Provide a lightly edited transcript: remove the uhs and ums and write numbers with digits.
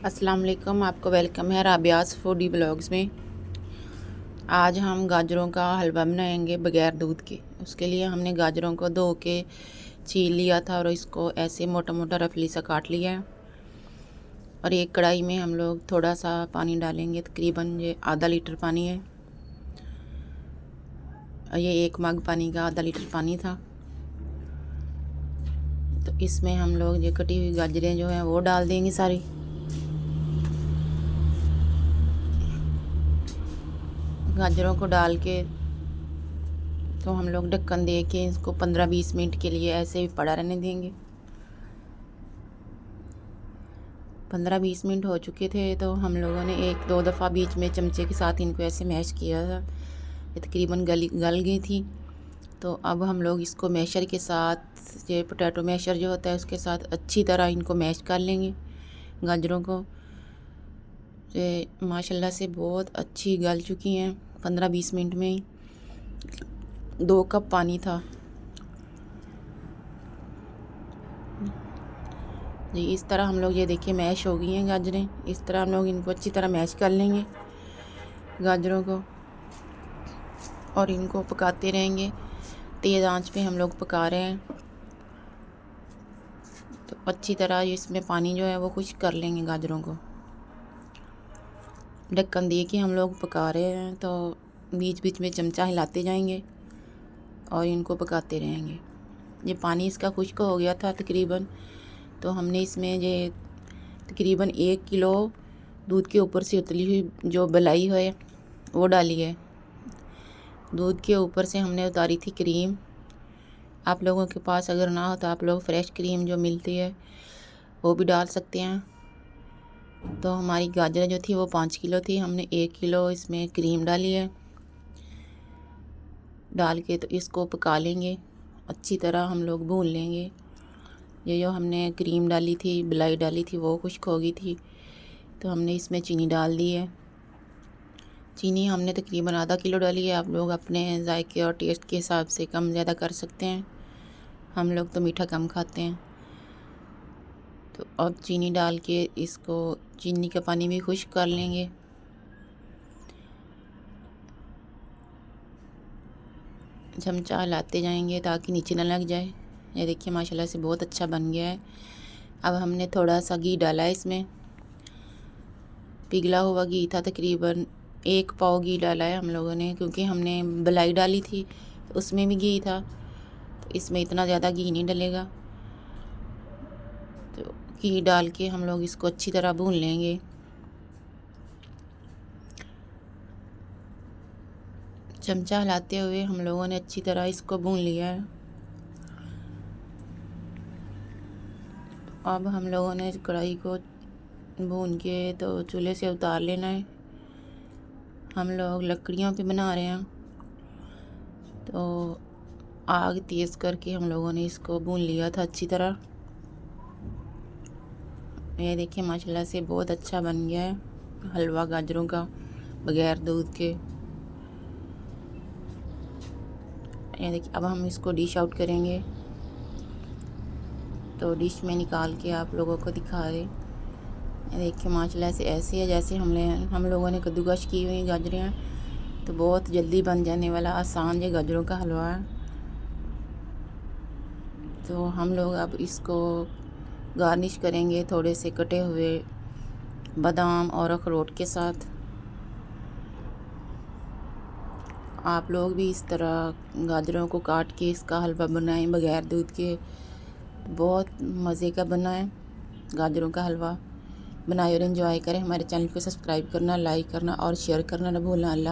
अस्सलाम वालेकुम, आपको वेलकम है राबियाज़ फूडी ब्लॉग्स में। आज हम गाजरों का हलवा बनाएंगे बग़ैर दूध के। उसके लिए हमने गाजरों को धो के छील लिया था और इसको ऐसे मोटा मोटा रफली सा काट लिया है। और एक कढ़ाई में हम लोग थोड़ा सा पानी डालेंगे, तकरीबन ये आधा लीटर पानी है। और ये एक मग पानी का आधा लीटर पानी था। तो इसमें हम लोग ये कटी हुई गाजरें जो हैं वो डाल देंगे सारी। गाजरों को डाल के तो हम लोग ढक्कन दे के इसको 15-20 मिनट के लिए ऐसे ही पड़ा रहने देंगे। 15-20 मिनट हो चुके थे तो हम लोगों ने 1-2 दफ़ा बीच में चमचे के साथ इनको ऐसे मैश किया था। ये तकरीबन गल गई थी। तो अब हम लोग इसको मैशर के साथ, ये पोटैटो मैशर जो होता है उसके साथ अच्छी तरह इनको मैश कर लेंगे गाजरों को। ये माशाल्लाह से बहुत अच्छी गल चुकी हैं 15-20 मिनट में ही। 2 कप पानी था जी। इस तरह हम लोग ये देखिए मैश हो गई हैं गाजरें। इस तरह हम लोग इनको अच्छी तरह मैश कर लेंगे गाजरों को और इनको पकाते रहेंगे। तेज़ आंच पे हम लोग पका रहे हैं। तो अच्छी तरह इसमें पानी जो है वो खुश्क कर लेंगे गाजरों को। ढक्कन दिए कि हम लोग पका रहे हैं तो बीच बीच में चमचा हिलाते जाएंगे और इनको पकाते रहेंगे। ये पानी इसका खुश्क हो गया था तकरीबन। तो हमने इसमें ये तकरीबन 1 किलो दूध के ऊपर से उतली हुई जो बलाई है वो डाली है। दूध के ऊपर से हमने उतारी थी क्रीम। आप लोगों के पास अगर ना हो तो आप लोग फ्रेश क्रीम जो मिलती है वो भी डाल सकते हैं। तो हमारी गाजर जो थी वो 5 किलो थी, हमने 1 किलो इसमें क्रीम डाली है। डाल के तो इसको पका लेंगे, अच्छी तरह हम लोग भून लेंगे। ये जो हमने क्रीम डाली थी, मलाई डाली थी, वो खुश्क हो गई थी। तो हमने इसमें चीनी डाल दी है। चीनी हमने तकरीबन आधा किलो डाली है। आप लोग अपने जायके और टेस्ट के हिसाब से कम ज़्यादा कर सकते हैं। हम लोग तो मीठा कम खाते हैं। तो अब चीनी डाल के इसको चीनी का पानी भी खुश्क कर लेंगे। चमचा हिलाते जाएंगे ताकि नीचे ना लग जाए। ये देखिए माशाल्लाह से बहुत अच्छा बन गया है। अब हमने थोड़ा सा घी डाला है इसमें। पिघला हुआ घी था, तकरीबन 1 पाव घी डाला है हम लोगों ने, क्योंकि हमने मलाई डाली थी तो उसमें भी घी था। तो इसमें इतना ज़्यादा घी नहीं डलेगा। तो घी डाल के हम लोग इसको अच्छी तरह भून लेंगे। चमचा हिलाते हुए हम लोगों ने अच्छी तरह इसको भून लिया है। अब हम लोगों ने कढ़ाई को भून के तो चूल्हे से उतार लेना है। हम लोग लकड़ियों पे बना रहे हैं तो आग तेज़ करके हम लोगों ने इसको भून लिया था अच्छी तरह। ये देखिए माशाल्लाह से बहुत अच्छा बन गया है हलवा गाजरों का बग़ैर दूध के। ये देखिए अब हम इसको डिश आउट करेंगे। तो डिश में निकाल के आप लोगों को दिखा रहे। ये देखिए माशाल्लाह से ऐसे है जैसे हम लोगों ने कद्दूकश की हुई गाजरें हैं। तो बहुत जल्दी बन जाने वाला आसान ये गाजरों का हलवा है। तो हम लोग अब इसको गार्निश करेंगे थोड़े से कटे हुए बादाम और अखरोट के साथ। आप लोग भी इस तरह गाजरों को काट के इसका हलवा बनाएं बग़ैर दूध के। बहुत मज़े का बना है गाजरों का हलवा। बनाए और एंजॉय करें। हमारे चैनल को सब्सक्राइब करना, लाइक करना और शेयर करना ना भूलना। अल्लाह।